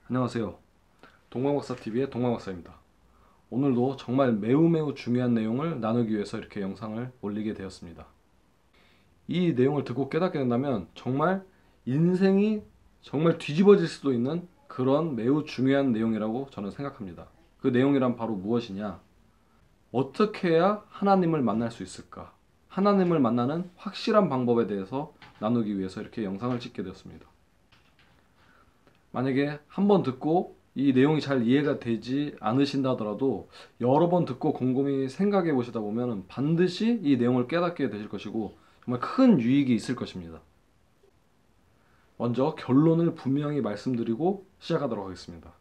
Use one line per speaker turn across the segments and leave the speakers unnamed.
안녕하세요. 동방박사TV의 동방박사입니다. 오늘도 정말 매우 중요한 내용을 나누기 위해서 이렇게 영상을 올리게 되었습니다. 이 내용을 듣고 깨닫게 된다면 정말 인생이 정말 뒤집어질 수도 있는 그런 매우 중요한 내용이라고 저는 생각합니다. 그 내용이란 바로 무엇이냐? 어떻게 해야 하나님을 만날 수 있을까? 하나님을 만나는 확실한 방법에 대해서 나누기 위해서 이렇게 영상을 찍게 되었습니다. 만약에 한 번 듣고 이 내용이 잘 이해가 되지 않으신다 하더라도 여러 번 듣고 곰곰이 생각해 보시다 보면 반드시 이 내용을 깨닫게 되실 것이고 정말 큰 유익이 있을 것입니다. 먼저 결론을 분명히 말씀드리고 시작하도록 하겠습니다.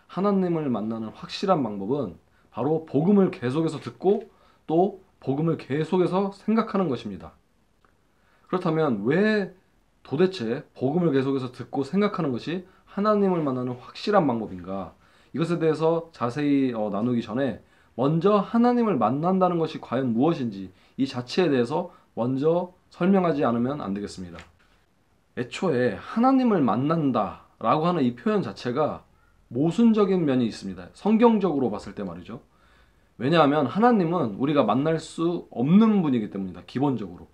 하나님을 만나는 확실한 방법은 바로 복음을 계속해서 듣고 또 복음을 계속해서 생각하는 것입니다. 그렇다면 왜 도대체 복음을 계속해서 듣고 생각하는 것이 하나님을 만나는 확실한 방법인가? 이것에 대해서 자세히 나누기 전에 먼저 하나님을 만난다는 것이 과연 무엇인지 이 자체에 대해서 먼저 설명하지 않으면 안 되겠습니다. 애초에 하나님을 만난다 라고 하는 이 표현 자체가 모순적인 면이 있습니다. 성경적으로 봤을 때 말이죠. 왜냐하면 하나님은 우리가 만날 수 없는 분이기 때문입니다. 기본적으로.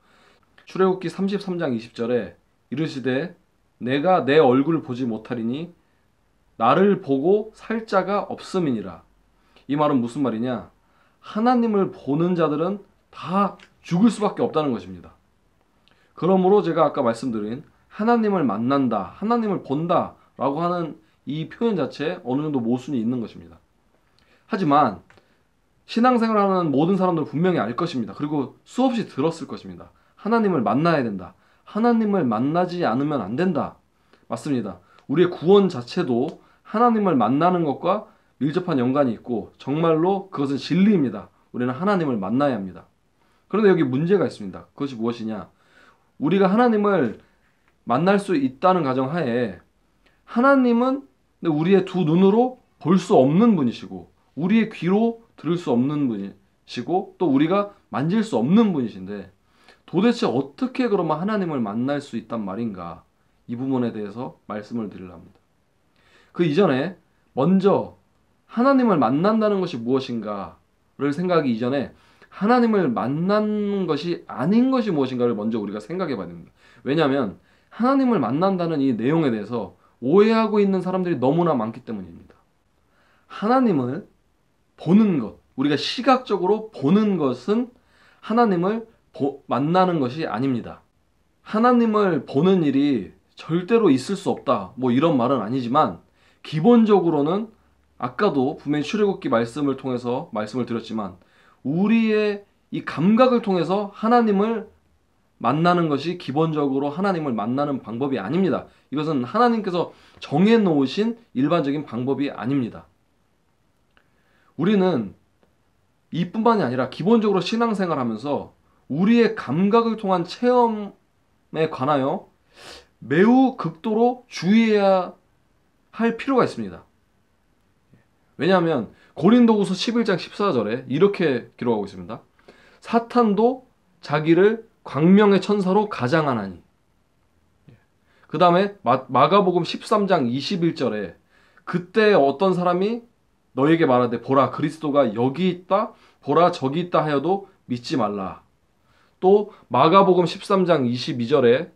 출애굽기 33장 20절에 이르시되 내가 내 얼굴을 보지 못하리니 나를 보고 살 자가 없음이니라. 이 말은 무슨 말이냐? 하나님을 보는 자들은 다 죽을 수밖에 없다는 것입니다. 그러므로 제가 아까 말씀드린 하나님을 만난다, 하나님을 본다 라고 하는 이 표현 자체에 어느 정도 모순이 있는 것입니다. 하지만 신앙생활을 하는 모든 사람들은 분명히 알 것입니다. 그리고 수없이 들었을 것입니다. 하나님을 만나야 된다. 하나님을 만나지 않으면 안 된다. 맞습니다. 우리의 구원 자체도 하나님을 만나는 것과 밀접한 연관이 있고 정말로 그것은 진리입니다. 우리는 하나님을 만나야 합니다. 그런데 여기 문제가 있습니다. 그것이 무엇이냐? 우리가 하나님을 만날 수 있다는 가정하에 하나님은 우리의 두 눈으로 볼 수 없는 분이시고 우리의 귀로 들을 수 없는 분이시고 또 우리가 만질 수 없는 분이신데 도대체 어떻게 그러면 하나님을 만날 수 있단 말인가? 이 부분에 대해서 말씀을 드리려 합니다. 그 이전에 먼저 하나님을 만난다는 것이 무엇인가를 생각하기 이전에 하나님을 만나는 것이 아닌 것이 무엇인가를 먼저 우리가 생각해 봐야 됩니다. 왜냐하면 하나님을 만난다는 이 내용에 대해서 오해하고 있는 사람들이 너무나 많기 때문입니다. 하나님을 보는 것, 우리가 시각적으로 보는 것은 하나님을 만나는 것이 아닙니다. 하나님을 보는 일이 절대로 있을 수 없다. 뭐 이런 말은 아니지만 기본적으로는 아까도 분명히 출애굽기 말씀을 통해서 말씀을 드렸지만 우리의 이 감각을 통해서 하나님을 만나는 것이 기본적으로 하나님을 만나는 방법이 아닙니다. 이것은 하나님께서 정해놓으신 일반적인 방법이 아닙니다. 우리는 이뿐만이 아니라 기본적으로 신앙생활 하면서 우리의 감각을 통한 체험에 관하여 매우 극도로 주의해야 할 필요가 있습니다. 왜냐하면 고린도후서 11장 14절에 이렇게 기록하고 있습니다. 사탄도 자기를 광명의 천사로 가장하나니. 그 다음에 마가복음 13장 21절에 그때 어떤 사람이 너에게 말하되 보라 그리스도가 여기 있다 보라 저기 있다 하여도 믿지 말라. 또 마가복음 13장 22절에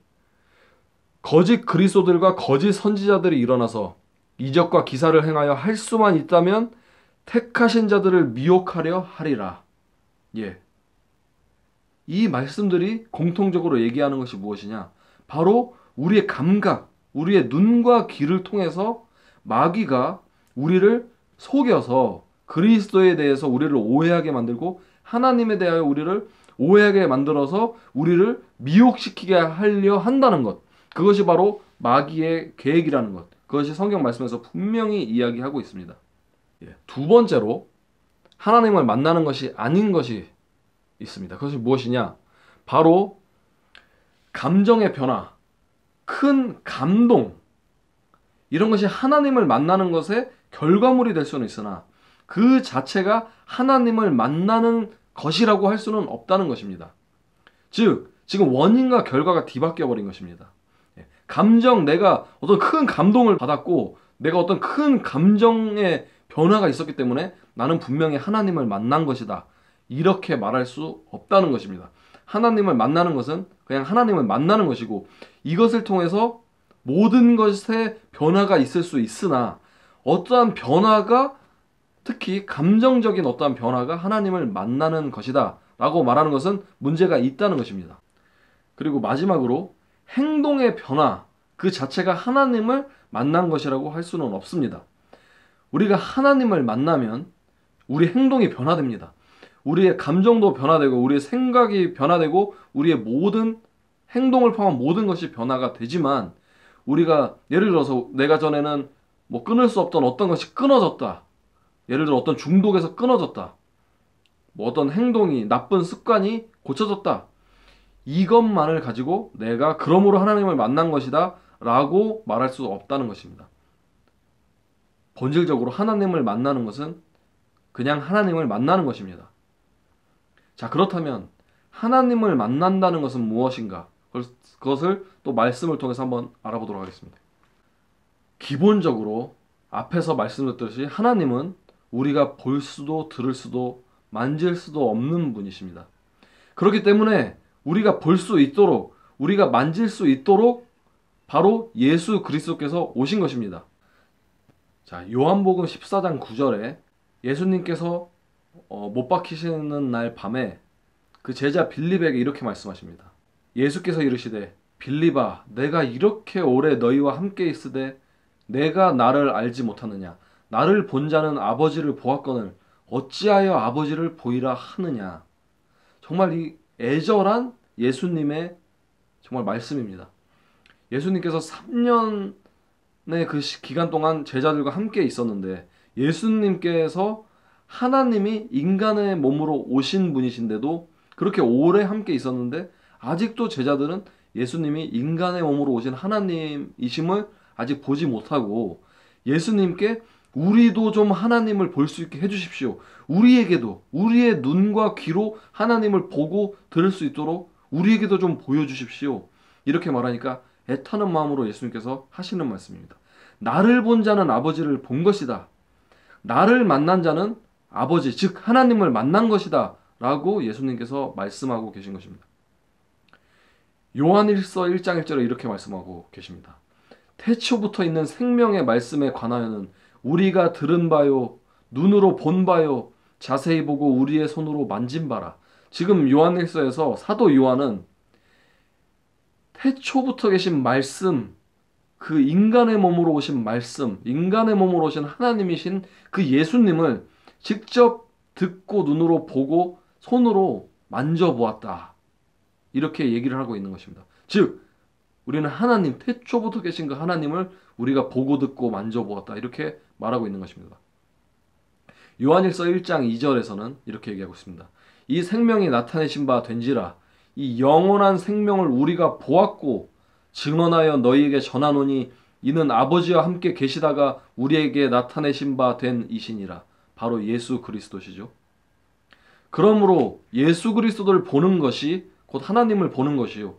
거짓 그리스도들과 거짓 선지자들이 일어나서 이적과 기사를 행하여 할 수만 있다면 택하신 자들을 미혹하려 하리라. 예. 이 말씀들이 공통적으로 얘기하는 것이 무엇이냐? 바로 우리의 감각, 우리의 눈과 귀를 통해서 마귀가 우리를 속여서 그리스도에 대해서 우리를 오해하게 만들고 하나님에 대하여 우리를 오해하게 만들어서 우리를 미혹시키게 하려 한다는 것. 그것이 바로 마귀의 계획이라는 것. 그것이 성경 말씀에서 분명히 이야기하고 있습니다. 두 번째로 하나님을 만나는 것이 아닌 것이 있습니다. 그것이 무엇이냐? 바로 감정의 변화, 큰 감동, 이런 것이 하나님을 만나는 것의 결과물이 될 수는 있으나 그 자체가 하나님을 만나는 것이라고 할 수는 없다는 것입니다. 즉, 지금 원인과 결과가 뒤바뀌어 버린 것입니다. 감정, 내가 어떤 큰 감동을 받았고 내가 어떤 큰 감정의 변화가 있었기 때문에 나는 분명히 하나님을 만난 것이다. 이렇게 말할 수 없다는 것입니다. 하나님을 만나는 것은 그냥 하나님을 만나는 것이고 이것을 통해서 모든 것에 변화가 있을 수 있으나 어떠한 변화가 특히 감정적인 어떠한 변화가 하나님을 만나는 것이다 라고 말하는 것은 문제가 있다는 것입니다. 그리고 마지막으로 행동의 변화 그 자체가 하나님을 만난 것이라고 할 수는 없습니다. 우리가 하나님을 만나면 우리 행동이 변화됩니다. 우리의 감정도 변화되고 우리의 생각이 변화되고 우리의 모든 행동을 포함한 모든 것이 변화가 되지만 우리가 예를 들어서 내가 전에는 뭐 끊을 수 없던 어떤 것이 끊어졌다. 예를 들어 어떤 중독에서 끊어졌다. 뭐 어떤 행동이 나쁜 습관이 고쳐졌다. 이것만을 가지고 내가 그러므로 하나님을 만난 것이다 라고 말할 수 없다는 것입니다. 본질적으로 하나님을 만나는 것은 그냥 하나님을 만나는 것입니다. 자, 그렇다면 하나님을 만난다는 것은 무엇인가? 그것을 또 말씀을 통해서 한번 알아보도록 하겠습니다. 기본적으로 앞에서 말씀드렸듯이 하나님은 우리가 볼 수도 들을 수도 만질 수도 없는 분이십니다. 그렇기 때문에 우리가 볼 수 있도록 우리가 만질 수 있도록 바로 예수 그리스도께서 오신 것입니다. 자, 요한복음 14장 9절에 예수님께서 못 박히시는 날 밤에 그 제자 빌립에게 이렇게 말씀하십니다. 예수께서 이르시되 빌립아 내가 이렇게 오래 너희와 함께 있으되 내가 나를 알지 못하느냐 나를 본 자는 아버지를 보았거늘 어찌하여 아버지를 보이라 하느냐. 정말 이 애절한 예수님의 정말 말씀입니다. 예수님께서 3년의 그 기간 동안 제자들과 함께 있었는데 예수님께서 하나님이 인간의 몸으로 오신 분이신데도 그렇게 오래 함께 있었는데 아직도 제자들은 예수님이 인간의 몸으로 오신 하나님이심을 아직 보지 못하고 예수님께 우리도 좀 하나님을 볼 수 있게 해주십시오. 우리에게도 우리의 눈과 귀로 하나님을 보고 들을 수 있도록 우리에게도 좀 보여주십시오. 이렇게 말하니까 애타는 마음으로 예수님께서 하시는 말씀입니다. 나를 본 자는 아버지를 본 것이다. 나를 만난 자는 아버지 즉 하나님을 만난 것이다 라고 예수님께서 말씀하고 계신 것입니다. 요한일서 1장 1절에 이렇게 말씀하고 계십니다. 태초부터 있는 생명의 말씀에 관하여는 우리가 들은 바요 눈으로 본 바요 자세히 보고 우리의 손으로 만진 바라. 지금 요한일서에서 사도 요한은 태초부터 계신 말씀 그 인간의 몸으로 오신 말씀 인간의 몸으로 오신 하나님이신 그 예수님을 직접 듣고 눈으로 보고 손으로 만져보았다. 이렇게 얘기를 하고 있는 것입니다. 즉 우리는 하나님 태초부터 계신 그 하나님을 우리가 보고 듣고 만져보았다. 이렇게 말하고 있는 것입니다. 요한일서 1장 2절에서는 이렇게 얘기하고 있습니다. 이 생명이 나타내신 바 된지라 이 영원한 생명을 우리가 보았고 증언하여 너희에게 전하노니 이는 아버지와 함께 계시다가 우리에게 나타내신 바 된 이시니라. 바로 예수 그리스도시죠. 그러므로 예수 그리스도를 보는 것이 곧 하나님을 보는 것이요.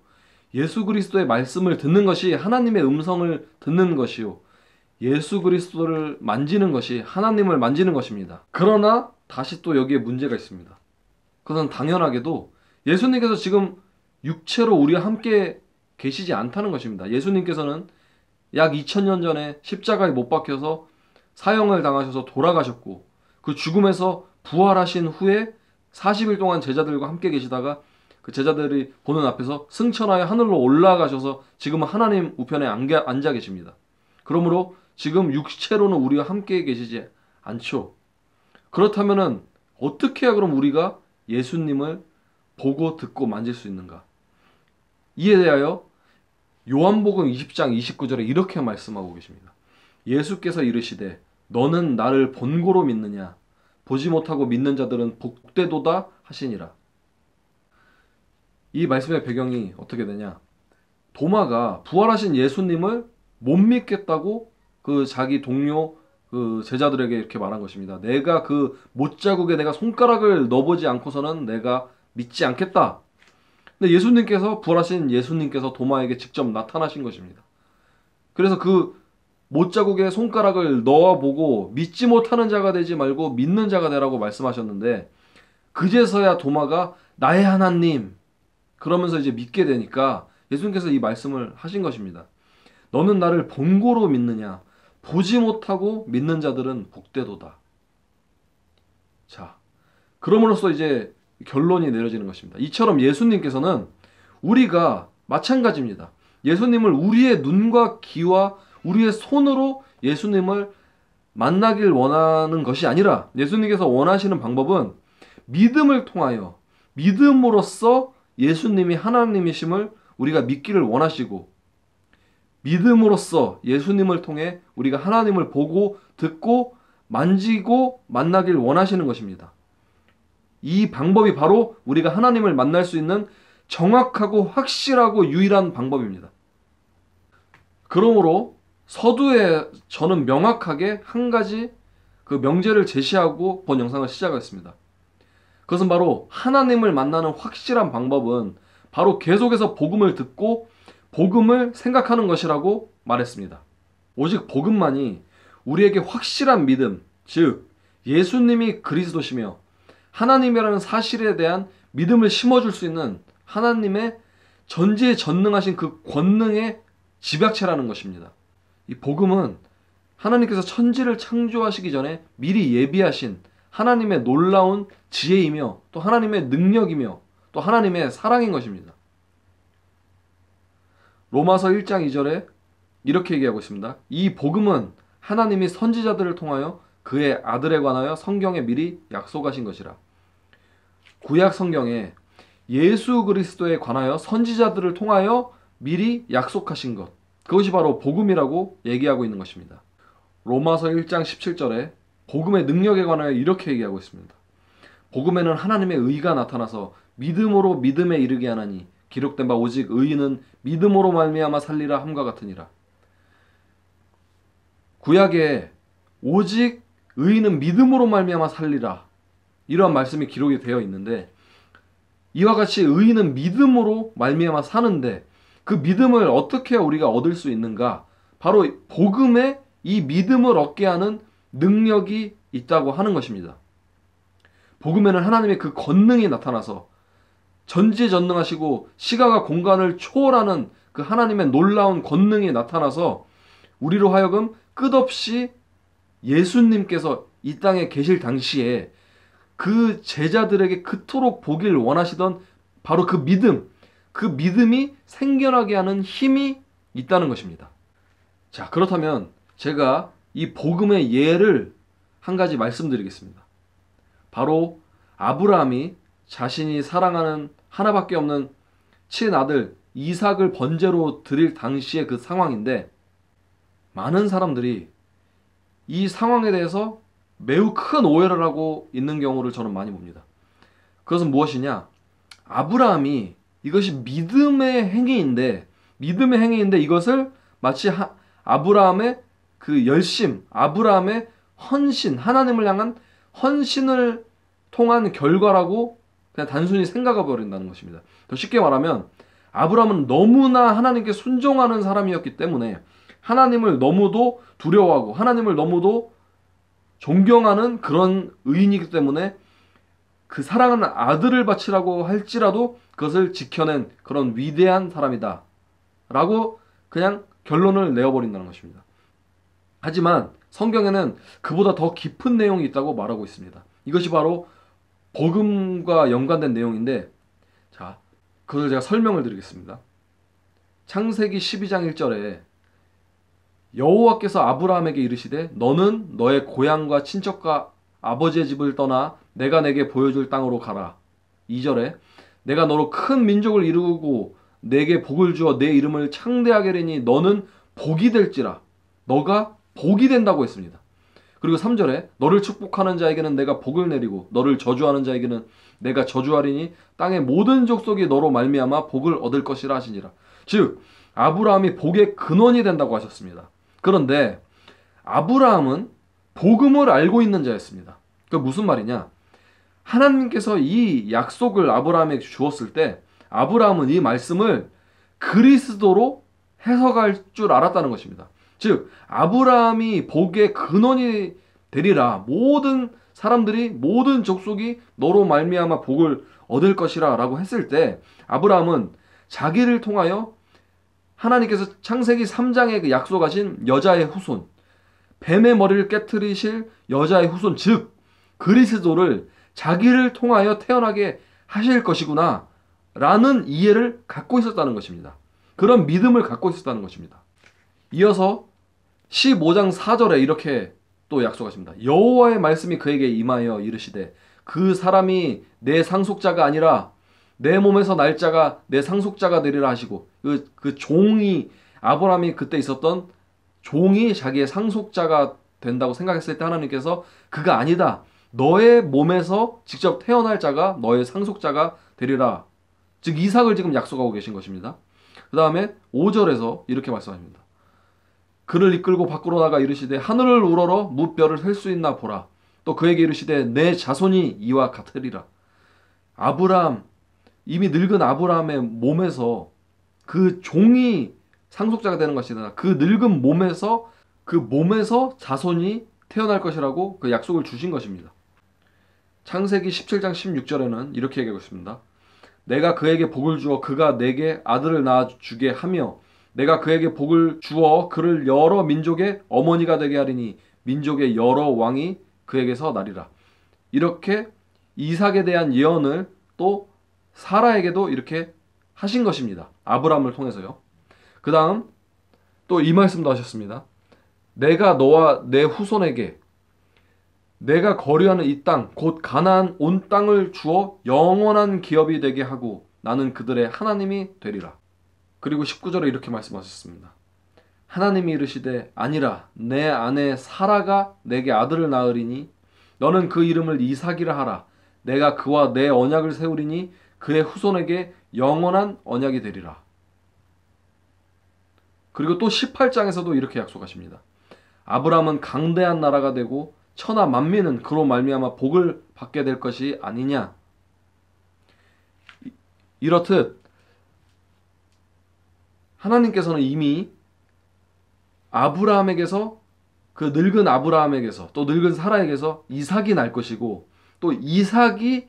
예수 그리스도의 말씀을 듣는 것이 하나님의 음성을 듣는 것이요. 예수 그리스도를 만지는 것이 하나님을 만지는 것입니다. 그러나 다시 또 여기에 문제가 있습니다. 그것은 당연하게도 예수님께서 지금 육체로 우리와 함께 계시지 않다는 것입니다. 예수님께서는 약 2000년 전에 십자가에 못 박혀서 사형을 당하셔서 돌아가셨고 그 죽음에서 부활하신 후에 40일 동안 제자들과 함께 계시다가 그 제자들이 보는 앞에서 승천하여 하늘로 올라가셔서 지금은 하나님 우편에 앉아 계십니다. 그러므로 지금 육체로는 우리와 함께 계시지 않죠. 그렇다면은 어떻게 해야 그럼 우리가 예수님을 보고 듣고 만질 수 있는가? 이에 대하여 요한복음 20장 29절에 이렇게 말씀하고 계십니다. 예수께서 이르시되 너는 나를 본고로 믿느냐? 보지 못하고 믿는 자들은 복되도다 하시니라. 이 말씀의 배경이 어떻게 되냐? 도마가 부활하신 예수님을 못 믿겠다고 그 자기 동료 그 제자들에게 이렇게 말한 것입니다. 내가 그 못자국에 내가 손가락을 넣어보지 않고서는 내가 믿지 않겠다. 근데 예수님께서 부활하신 예수님께서 도마에게 직접 나타나신 것입니다. 그래서 그 못자국에 손가락을 넣어보고 믿지 못하는 자가 되지 말고 믿는 자가 되라고 말씀하셨는데, 그제서야 도마가 나의 하나님 그러면서 이제 믿게 되니까 예수님께서 이 말씀을 하신 것입니다. 너는 나를 본고로 믿느냐? 보지 못하고 믿는 자들은 복되도다. 자, 그럼으로써 이제 결론이 내려지는 것입니다. 이처럼 예수님께서는 우리가 마찬가지입니다. 예수님을 우리의 눈과 귀와 우리의 손으로 예수님을 만나길 원하는 것이 아니라, 예수님께서 원하시는 방법은 믿음을 통하여, 믿음으로써 예수님이 하나님이심을 우리가 믿기를 원하시고, 믿음으로써 예수님을 통해 우리가 하나님을 보고 듣고 만지고 만나길 원하시는 것입니다. 이 방법이 바로 우리가 하나님을 만날 수 있는 정확하고 확실하고 유일한 방법입니다. 그러므로 서두에 저는 명확하게 한 가지 그 명제를 제시하고 본 영상을 시작했습니다. 그것은 바로 하나님을 만나는 확실한 방법은 바로 계속해서 복음을 듣고 복음을 생각하는 것이라고 말했습니다. 오직 복음만이 우리에게 확실한 믿음, 즉 예수님이 그리스도시며 하나님이라는 사실에 대한 믿음을 심어줄 수 있는 하나님의 전지전능하신 그 권능의 집약체라는 것입니다. 이 복음은 하나님께서 천지를 창조하시기 전에 미리 예비하신 하나님의 놀라운 지혜이며 또 하나님의 능력이며 또 하나님의 사랑인 것입니다. 로마서 1장 2절에 이렇게 얘기하고 있습니다. 이 복음은 하나님이 선지자들을 통하여 그의 아들에 관하여 성경에 미리 약속하신 것이라. 구약 성경에 예수 그리스도에 관하여 선지자들을 통하여 미리 약속하신 것, 그것이 바로 복음이라고 얘기하고 있는 것입니다. 로마서 1장 17절에 복음의 능력에 관하여 이렇게 얘기하고 있습니다. 복음에는 하나님의 의가 나타나서 믿음으로 믿음에 이르게 하나니 기록된 바 오직 의인은 믿음으로 말미암아 살리라 함과 같으니라. 구약에 오직 의인은 믿음으로 말미암아 살리라, 이러한 말씀이 기록이 되어 있는데, 이와 같이 의인은 믿음으로 말미암아 사는데 그 믿음을 어떻게 우리가 얻을 수 있는가? 바로 복음에 이 믿음을 얻게 하는 능력이 있다고 하는 것입니다. 복음에는 하나님의 그 권능이 나타나서 전지전능하시고 시간과 공간을 초월하는 그 하나님의 놀라운 권능이 나타나서 우리로 하여금 끝없이 예수님께서 이 땅에 계실 당시에 그 제자들에게 그토록 보길 원하시던 바로 그 믿음, 그 믿음이 생겨나게 하는 힘이 있다는 것입니다. 자, 그렇다면 제가 이 복음의 예를 한 가지 말씀드리겠습니다. 바로 아브라함이 자신이 사랑하는 하나밖에 없는 친아들 이삭을 번제로 드릴 당시의 그 상황인데, 많은 사람들이 이 상황에 대해서 매우 큰 오해를 하고 있는 경우를 저는 많이 봅니다. 그것은 무엇이냐? 아브라함이 이것이 믿음의 행위인데 이것을 마치 아브라함의 그 열심, 아브라함의 헌신, 하나님을 향한 헌신을 통한 결과라고 그냥 단순히 생각해 버린다는 것입니다. 더 쉽게 말하면 아브라함은 너무나 하나님께 순종하는 사람이었기 때문에 하나님을 너무도 두려워하고 하나님을 너무도 존경하는 그런 의인이기 때문에 그 사랑하는 아들을 바치라고 할지라도 그것을 지켜낸 그런 위대한 사람이다 라고 그냥 결론을 내어버린다는 것입니다. 하지만 성경에는 그보다 더 깊은 내용이 있다고 말하고 있습니다. 이것이 바로 복음과 연관된 내용인데, 자, 그걸 제가 설명을 드리겠습니다. 창세기 12장 1절에 여호와께서 아브라함에게 이르시되 너는 너의 고향과 친척과 아버지의 집을 떠나 내가 내게 보여줄 땅으로 가라. 2절에 내가 너로 큰 민족을 이루고 내게 복을 주어 내 이름을 창대하게 하리니 너는 복이 될지라. 너가 복이 된다고 했습니다. 그리고 3절에 너를 축복하는 자에게는 내가 복을 내리고 너를 저주하는 자에게는 내가 저주하리니 땅의 모든 족속이 너로 말미암아 복을 얻을 것이라 하시니라. 즉 아브라함이 복의 근원이 된다고 하셨습니다. 그런데 아브라함은 복음을 알고 있는 자였습니다. 그 무슨 말이냐? 하나님께서 이 약속을 아브라함에게 주었을 때 아브라함은 이 말씀을 그리스도로 해석할 줄 알았다는 것입니다. 즉 아브라함이 복의 근원이 되리라. 모든 사람들이 모든 족속이 너로 말미암아 복을 얻을 것이라 라고 했을 때 아브라함은 자기를 통하여 하나님께서 창세기 3장에 그 약속하신 여자의 후손, 뱀의 머리를 깨트리실 여자의 후손, 즉 그리스도를 자기를 통하여 태어나게 하실 것이구나 라는 이해를 갖고 있었다는 것입니다. 그런 믿음을 갖고 있었다는 것입니다. 이어서 15장 4절에 이렇게 또 약속하십니다. 여호와의 말씀이 그에게 임하여 이르시되 그 사람이 내 상속자가 아니라 내 몸에서 날 자가 내 상속자가 되리라 하시고 그 종이 아브라함이 그때 있었던 종이 자기의 상속자가 된다고 생각했을 때 하나님께서 그가 아니다. 너의 몸에서 직접 태어날 자가 너의 상속자가 되리라. 즉 이삭을 지금 약속하고 계신 것입니다. 그 다음에 5절에서 이렇게 말씀합니다. 그를 이끌고 밖으로 나가 이르시되 하늘을 우러러 무뼈를 셀 수 있나 보라. 또 그에게 이르시되 내 자손이 이와 같으리라. 아브라함, 이미 늙은 아브라함의 몸에서 그 종이 상속자가 되는 것이다. 그 늙은 몸에서 그 몸에서 자손이 태어날 것이라고 그 약속을 주신 것입니다. 창세기 17장 16절에는 이렇게 얘기하고 있습니다. 내가 그에게 복을 주어 그가 내게 아들을 낳아 주게 하며 내가 그에게 복을 주어 그를 여러 민족의 어머니가 되게 하리니 민족의 여러 왕이 그에게서 나리라. 이렇게 이삭에 대한 예언을 또 사라에게도 이렇게 하신 것입니다. 아브라함을 통해서요. 그 다음 또 이 말씀도 하셨습니다. 내가 너와 내 후손에게 내가 거류하는 이 땅 곧 가나안 온 땅을 주어 영원한 기업이 되게 하고 나는 그들의 하나님이 되리라. 그리고 19절에 이렇게 말씀하셨습니다. 하나님이 이르시되 아니라 내 아내 사라가 내게 아들을 낳으리니 너는 그 이름을 이삭이라 하라. 내가 그와 내 언약을 세우리니 그의 후손에게 영원한 언약이 되리라. 그리고 또 18장에서도 이렇게 약속하십니다. 아브라함은 강대한 나라가 되고 천하 만민은 그로 말미암아 복을 받게 될 것이 아니냐. 이렇듯 하나님께서는 이미 아브라함에게서 그 늙은 아브라함에게서 또 늙은 사라에게서 이삭이 날 것이고 또 이삭이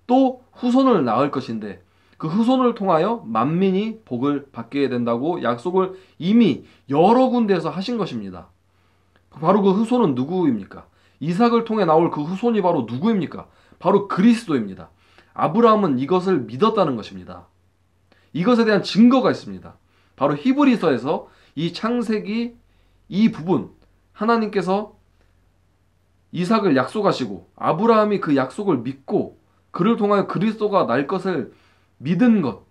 또 후손을 낳을 것인데 그 후손을 통하여 만민이 복을 받게 된다고 약속을 이미 여러 군데에서 하신 것입니다. 바로 그 후손은 누구입니까? 이삭을 통해 나올 그 후손이 바로 누구입니까? 바로 그리스도입니다. 아브라함은 이것을 믿었다는 것입니다. 이것에 대한 증거가 있습니다. 바로 히브리서에서 이 창세기 이 부분 하나님께서 이삭을 약속하시고 아브라함이 그 약속을 믿고 그를 통하여 그리스도가 날 것을 믿은 것,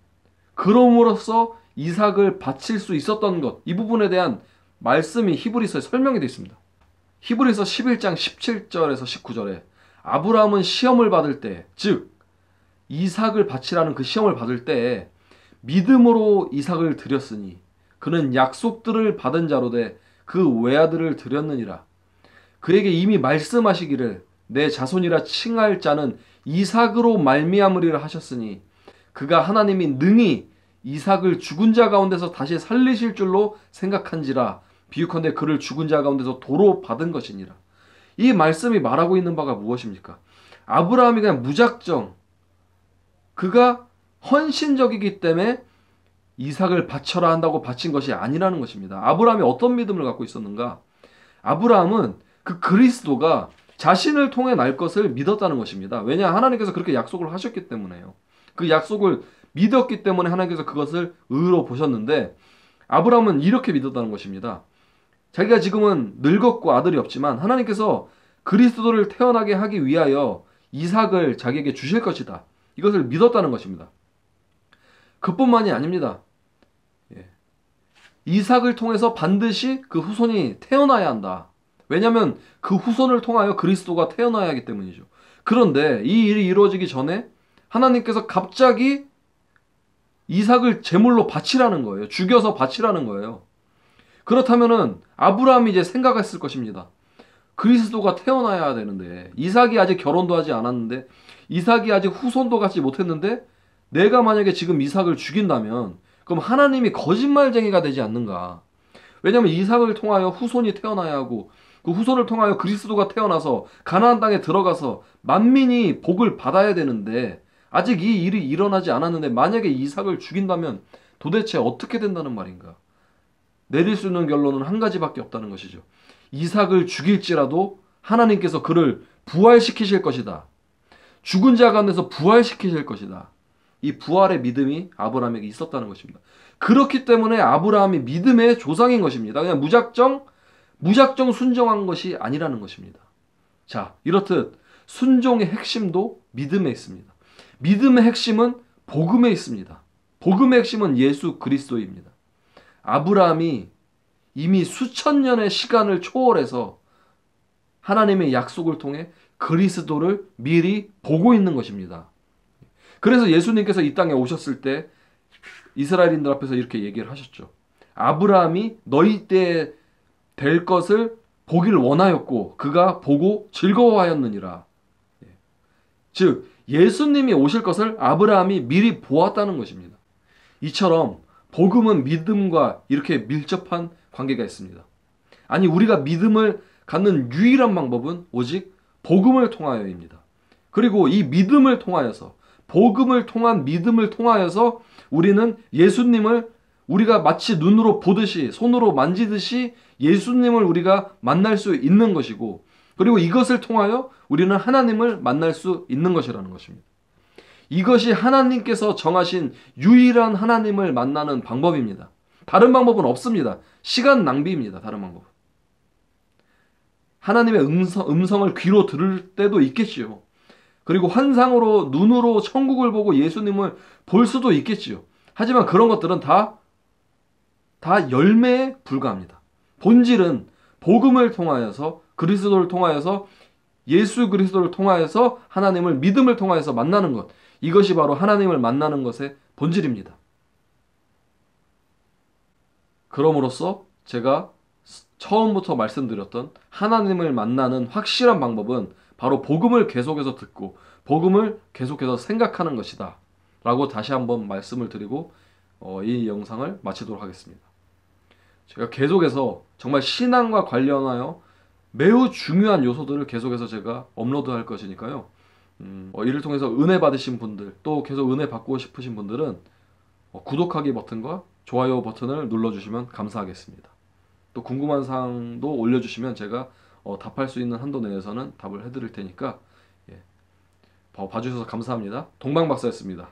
그럼으로써 이삭을 바칠 수 있었던 것, 이 부분에 대한 말씀이 히브리서에 설명이 되어 있습니다. 히브리서 11장 17절에서 19절에 아브라함은 시험을 받을 때, 즉 이삭을 바치라는 그 시험을 받을 때에 믿음으로 이삭을 드렸으니 그는 약속들을 받은 자로 돼 그 외아들을 드렸느니라. 그에게 이미 말씀하시기를 내 자손이라 칭할 자는 이삭으로 말미암으리라 하셨으니 그가 하나님이 능히 이삭을 죽은 자 가운데서 다시 살리실 줄로 생각한지라. 비유컨대 그를 죽은 자 가운데서 도로 받은 것이니라. 이 말씀이 말하고 있는 바가 무엇입니까? 아브라함이 그냥 무작정 그가 헌신적이기 때문에 이삭을 바쳐라 한다고 바친 것이 아니라는 것입니다. 아브라함이 어떤 믿음을 갖고 있었는가? 아브라함은 그 그리스도가 자신을 통해 날 것을 믿었다는 것입니다. 왜냐? 하나님께서 그렇게 약속을 하셨기 때문에요. 그 약속을 믿었기 때문에 하나님께서 그것을 의로 보셨는데 아브라함은 이렇게 믿었다는 것입니다. 자기가 지금은 늙었고 아들이 없지만 하나님께서 그리스도를 태어나게 하기 위하여 이삭을 자기에게 주실 것이다. 이것을 믿었다는 것입니다. 그뿐만이 아닙니다. 이삭을 통해서 반드시 그 후손이 태어나야 한다. 왜냐하면 그 후손을 통하여 그리스도가 태어나야 하기 때문이죠. 그런데 이 일이 이루어지기 전에 하나님께서 갑자기 이삭을 제물로 바치라는 거예요. 죽여서 바치라는 거예요. 그렇다면은 아브라함이 이제 생각했을 것입니다. 그리스도가 태어나야 되는데 이삭이 아직 결혼도 하지 않았는데 이삭이 아직 후손도 갖지 못했는데 내가 만약에 지금 이삭을 죽인다면 그럼 하나님이 거짓말쟁이가 되지 않는가? 왜냐하면 이삭을 통하여 후손이 태어나야 하고 그 후손을 통하여 그리스도가 태어나서 가나안 땅에 들어가서 만민이 복을 받아야 되는데 아직 이 일이 일어나지 않았는데 만약에 이삭을 죽인다면 도대체 어떻게 된다는 말인가? 내릴 수 있는 결론은 한 가지밖에 없다는 것이죠. 이삭을 죽일지라도 하나님께서 그를 부활시키실 것이다. 죽은 자 가운데서 부활시키실 것이다. 이 부활의 믿음이 아브라함에게 있었다는 것입니다. 그렇기 때문에 아브라함이 믿음의 조상인 것입니다. 그냥 무작정 순종한 것이 아니라는 것입니다. 자, 이렇듯 순종의 핵심도 믿음에 있습니다. 믿음의 핵심은 복음에 있습니다. 복음의 핵심은 예수 그리스도입니다. 아브라함이 이미 수천 년의 시간을 초월해서 하나님의 약속을 통해 그리스도를 미리 보고 있는 것입니다. 그래서 예수님께서 이 땅에 오셨을 때 이스라엘인들 앞에서 이렇게 얘기를 하셨죠. 아브라함이 너희 때에 될 것을 보기를 원하였고 그가 보고 즐거워하였느니라. 즉 예수님이 오실 것을 아브라함이 미리 보았다는 것입니다. 이처럼 복음은 믿음과 이렇게 밀접한 관계가 있습니다. 아니 우리가 믿음을 갖는 유일한 방법은 오직 복음을 통하여입니다. 그리고 이 믿음을 통하여서 복음을 통한 믿음을 통하여서 우리는 예수님을 우리가 마치 눈으로 보듯이 손으로 만지듯이 예수님을 우리가 만날 수 있는 것이고 그리고 이것을 통하여 우리는 하나님을 만날 수 있는 것이라는 것입니다. 이것이 하나님께서 정하신 유일한 하나님을 만나는 방법입니다. 다른 방법은 없습니다. 시간 낭비입니다. 다른 방법은. 하나님의 음성을 귀로 들을 때도 있겠지요. 그리고 환상으로 눈으로 천국을 보고 예수님을 볼 수도 있겠지요. 하지만 그런 것들은 다 열매에 불과합니다. 본질은 복음을 통하여서 그리스도를 통하여서 예수 그리스도를 통하여서 하나님을 믿음을 통하여서 만나는 것. 이것이 바로 하나님을 만나는 것의 본질입니다. 그럼으로써 제가 처음부터 말씀드렸던 하나님을 만나는 확실한 방법은 바로 복음을 계속해서 듣고 복음을 계속해서 생각하는 것이다 라고 다시 한번 말씀을 드리고 이 영상을 마치도록 하겠습니다. 제가 계속해서 정말 신앙과 관련하여 매우 중요한 요소들을 계속해서 제가 업로드할 것이니까요. 이를 통해서 은혜 받으신 분들 또 계속 은혜 받고 싶으신 분들은 구독하기 버튼과 좋아요 버튼을 눌러주시면 감사하겠습니다. 또 궁금한 사항도 올려주시면 제가 답할 수 있는 한도 내에서는 답을 해드릴 테니까 봐주셔서 감사합니다. 동방박사였습니다.